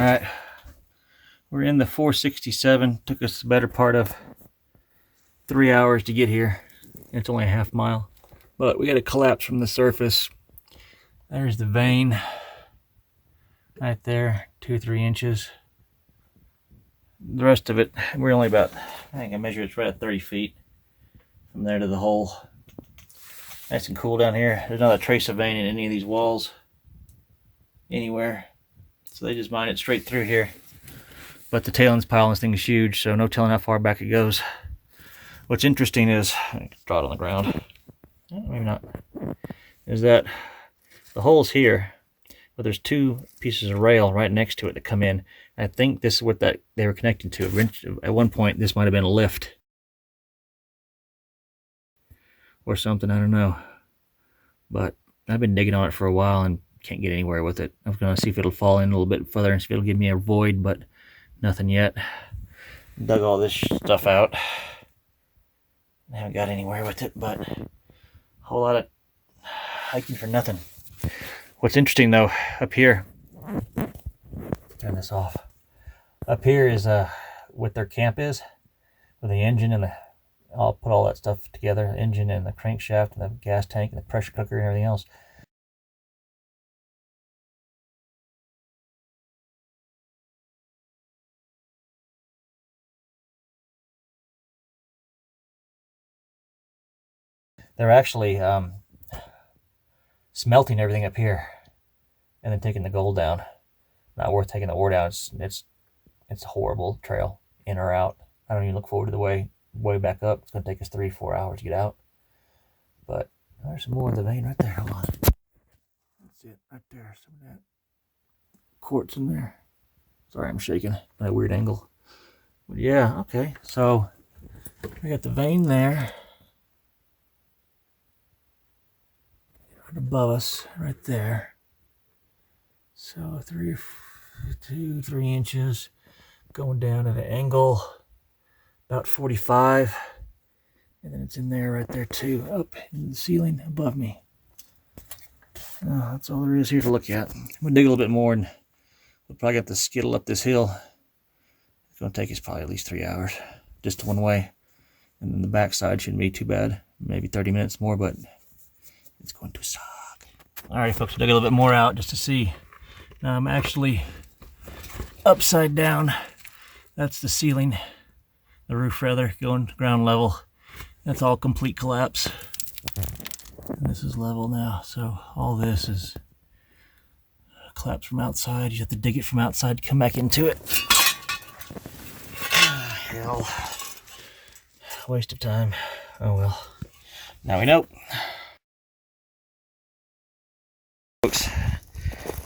Alright, we're in the 467. Took us the better part of 3 hours to get here. It's only a half mile, but we got a collapse from the surface. There's the vein right there, 2-3 inches. The rest of it, we're only about, I think I measured it's right at 30 feet from there to the hole. Nice and cool down here. There's not a trace of vein in any of these walls anywhere, so they just mine it straight through here. But the tailings pile on this thing is huge, so no telling how far back it goes. What's interesting is, I can draw it on the ground, maybe not, is that the hole's here, but there's 2 pieces of rail right next to it that come in. I think this is what they were connected to. At one point, this might have been a lift or something, I don't know. But I've been digging on it for a while and can't get anywhere with it. I'm going to see if it'll fall in a little bit further and see if it'll give me a void, but nothing yet. Dug all this stuff out. I haven't got anywhere with it, but a whole lot of hiking for nothing. What's interesting though, up here, turn this off. Up here is what their camp is, where the engine and I'll put all that stuff together, the engine and the crankshaft and the gas tank and the pressure cooker and everything else. They're actually smelting everything up here and then taking the gold down. Not worth taking the ore down. It's a horrible trail, in or out. I don't even look forward to the way back up. It's going to take us 3-4 hours to get out. But there's some more of the vein right there. Hold on. That's it right there. Some of that quartz in there. Sorry, I'm shaking at a weird angle. But yeah, okay. So we got the vein there. Right above us, right there. So 3 inches going down at an angle about 45, and then it's in there right there too, up in the ceiling above me. That's all there is here to look at. I'm gonna dig a little bit more and we'll probably have to skittle up this hill. It's gonna take us probably at least 3 hours, just one way, and then the backside shouldn't be too bad, maybe 30 minutes more, but it's going to suck. All right, folks, we'll dig a little bit more out just to see. Now I'm actually upside down. That's the ceiling, the roof rather, going to ground level. That's all complete collapse. And this is level now, so all this is collapse from outside. You have to dig it from outside to come back into it. Hell. Waste of time. Oh well. Now we know. Folks,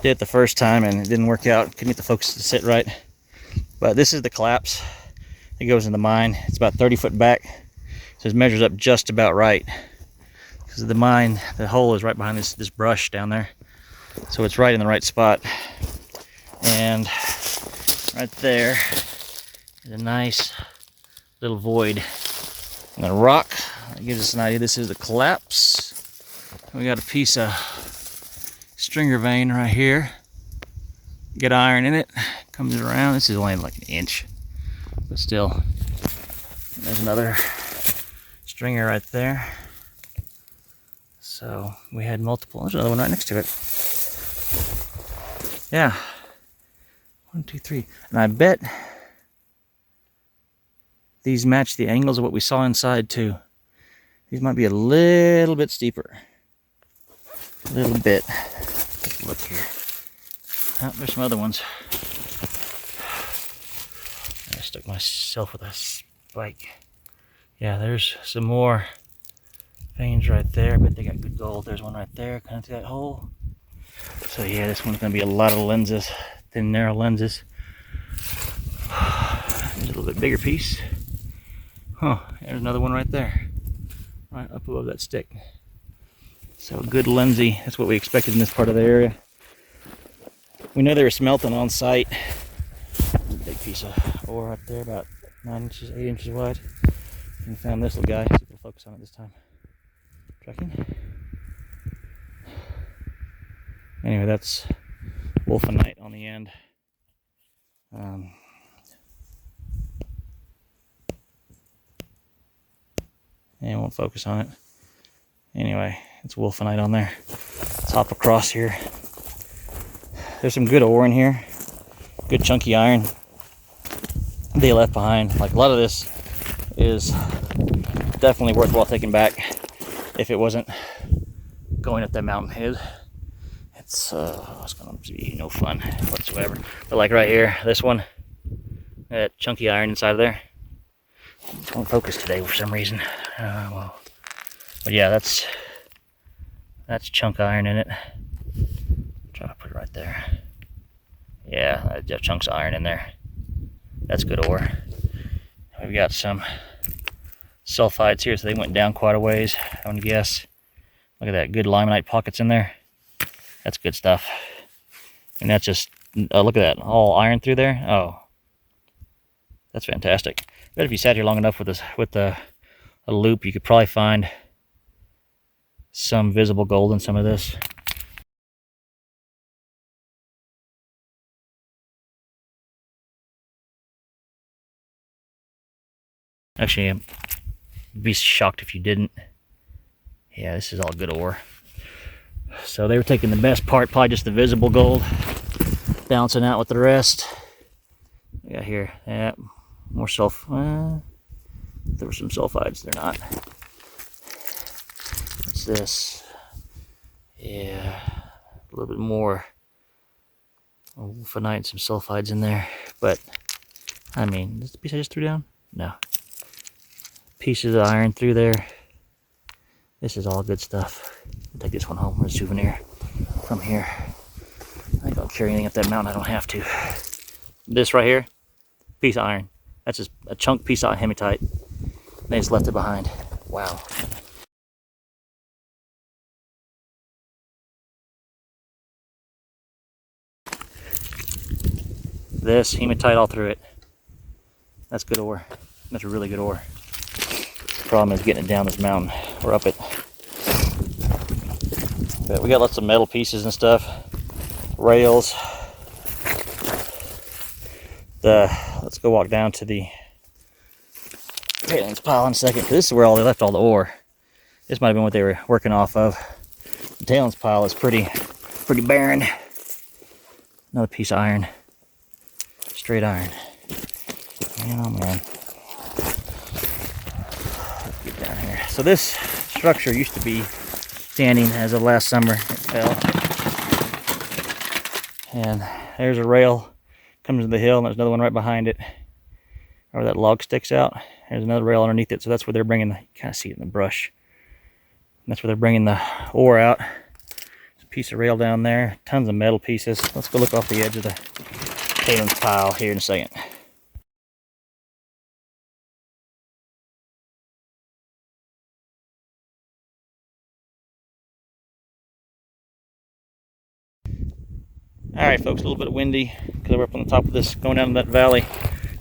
did it the first time and it didn't work out. Couldn't get the focus to sit right. But this is the collapse. It goes in the mine. It's about 30 foot back. So it measures up just about right. Because the mine, the hole is right behind this brush down there. So it's right in the right spot. And right there is a nice little void. And the rock, that gives us an idea this is the collapse. We got a piece of stringer vein right here. Get iron in it, comes around. This is only like an inch, but still. There's another stringer right there. So we had multiple. There's another one right next to it. Yeah. 1, 2, 3. And I bet these match the angles of what we saw inside too. These might be a little bit steeper. A little bit. Take a look here. Oh, there's some other ones. I stuck myself with a spike. Yeah, there's some more veins right there, but they got good gold. There's one right there, kind of through that hole. So yeah, this one's going to be a lot of lenses, thin, narrow lenses. There's a little bit bigger piece. Huh, there's another one right there, right up above that stick. So good lensy, that's what we expected in this part of the area. We know they were smelting on site. Big piece of ore right there, about 9 inches, 8 inches wide. And we found this little guy. See if we'll focus on it this time. Tracking. Anyway, that's wolfenite on the end. And won't focus on it. Anyway, it's wolfenite on there. Let's hop across here. There's some good ore in here. Good chunky iron they left behind. Like, a lot of this is definitely worthwhile taking back if it wasn't going up that mountain. It's gonna be no fun whatsoever. But like right here, this one, that chunky iron inside of there, it won't focus today for some reason. Well, but yeah, that's chunk iron in it. Try to put it right there. Yeah, that chunks of iron in there. That's good ore. We've got some sulfides here, so they went down quite a ways, I would guess. Look at that, good limonite pockets in there. That's good stuff. And that's just, look at that, all iron through there. Oh, that's fantastic. But if you sat here long enough with a loop, you could probably find some visible gold in some of this. Actually, I'd be shocked if you didn't. Yeah, this is all good ore. So they were taking the best part, probably just the visible gold, balancing out with the rest. We got here, yeah, more there were some sulfides, they're not. What's this? Yeah, a little bit more wolfenite and some sulfides in there. But, I mean, this the piece I just threw down? No. Pieces of iron through there. This is all good stuff. I'll take this one home as a souvenir from here. I think I'll carry anything up that mountain. I don't have to. This right here, piece of iron. That's just a chunk piece of hematite. They just left it behind. Wow. This hematite all through it. That's good ore. That's a really good ore. The problem is getting it down this mountain or up it. But we got lots of metal pieces and stuff. Rails. Let's go walk down to the tailings pile in a second, because this is where they left all the ore. This might have been what they were working off of. The tailings pile is pretty barren. Another piece of iron. Straight iron. Man, oh man. Let's get down here. So this structure used to be standing as of last summer. It fell. And there's a rail. Comes to the hill, and there's another one right behind it. Where that log sticks out. There's another rail underneath it. So that's where they're bringing you kind of see it in the brush. And that's where they're bringing the ore out. There's a piece of rail down there. Tons of metal pieces. Let's go look off the edge of the tailings pile here in a second. Alright folks, a little bit windy because we're up on the top of this, going down that valley.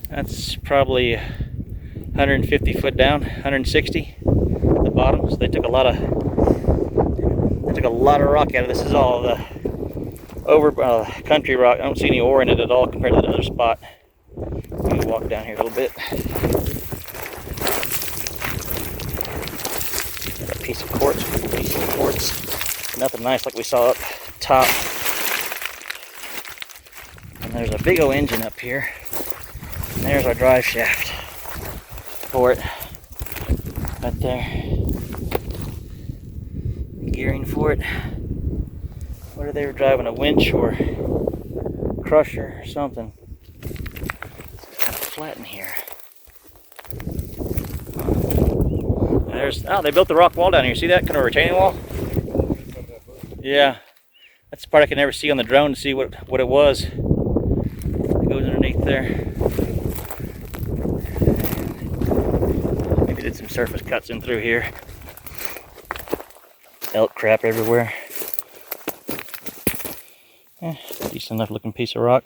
That's probably 150 foot down, 160 at the bottom. So they took a lot of rock out of this. This is all the country rock. I don't see any ore in it at all compared to the other spot. Let me walk down here a little bit. Got a piece of quartz, Nothing nice like we saw up top. And there's a big old engine up here. And there's our drive shaft for it. Right there. Gearing for it. Whether they were driving a winch or crusher or something. It's kind of flat in here. They built the rock wall down here. See that? Kind of a retaining wall? Yeah. That's the part I can never see on the drone to see what it was. It goes underneath there. Maybe did some surface cuts in through here. Elk crap everywhere. Decent enough looking piece of rock.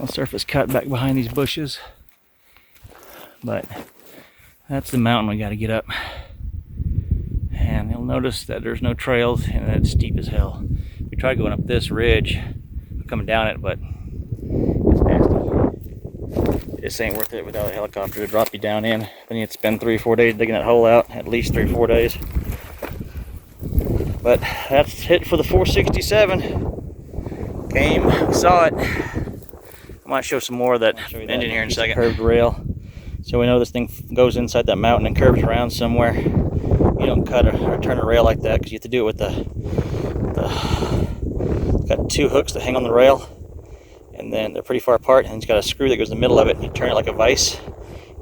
A surface cut back behind these bushes. But that's the mountain we got to get up. And you'll notice that there's no trails and it's steep as hell. We tried going up this ridge a coming down it, but it's nasty. It just ain't worth it without a helicopter to drop you down in. Then you have to spend 3 or 4 days digging that hole out, at least 3 or 4 days. But that's it for the 467. Came, we saw it. I might show some more of that engine here in a second. Curved rail. So we know this thing goes inside that mountain and curves around somewhere. You don't cut or turn a rail like that because you have to do it with got 2 hooks that hang on the rail, and then they're pretty far apart, and it's got a screw that goes in the middle of it, and you turn it like a vise.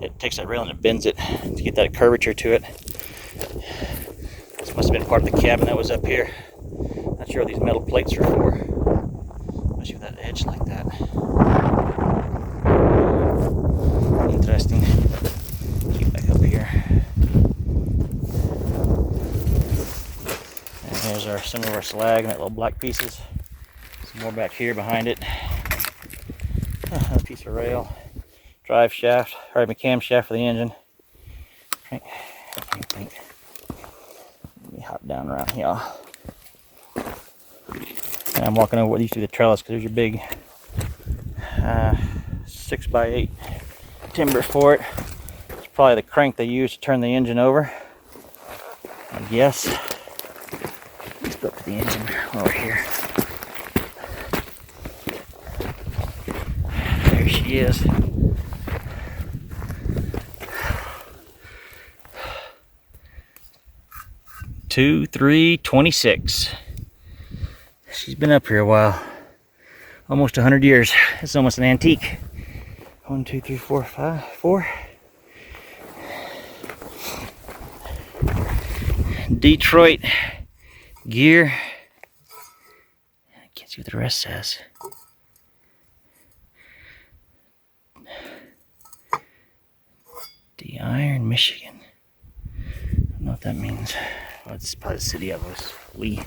It takes that rail and it bends it to get that curvature to it. This must have been part of the cabin that was up here. Not sure what these metal plates are for, especially with that edge like that. Interesting. Keep back up here. And here's some of our slag and that little black pieces. Some more back here behind it. Another piece of rail. Drive shaft, or the camshaft for the engine. Let me hop down around here. And I'm walking over what used to be the trellis because there's your big 6x8 timber for it. It's probably the crank they use to turn the engine over, I guess. Let's go up to the engine over here. There she is. Two, 326. She's been up here a while. Almost 100 years. It's almost an antique. 1, 2, 3, 4, 5, 4. Detroit gear. I can't see what the rest says. Iron, Michigan. I don't know what that means. Oh, it's probably the city of us. Lee.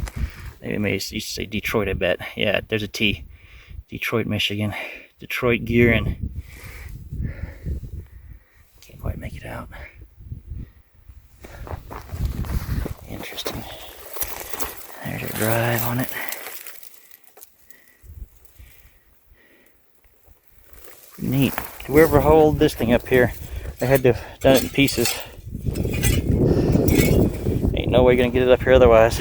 Maybe it used to say Detroit, I bet. Yeah, there's a T. Detroit, Michigan. Detroit gear and can't quite make it out. Interesting. There's a drive on it. Pretty neat. Whoever hauled this thing up here, they had to have done it in pieces. Ain't no way gonna get it up here otherwise.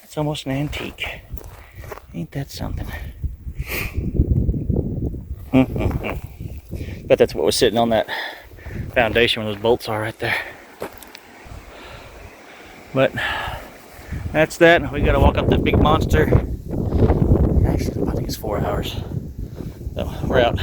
It's almost an antique. Ain't that something? Bet that's what was sitting on that foundation where those bolts are right there. But that's that. We gotta walk up that big monster. Actually, I think it's 4 hours. So we're out.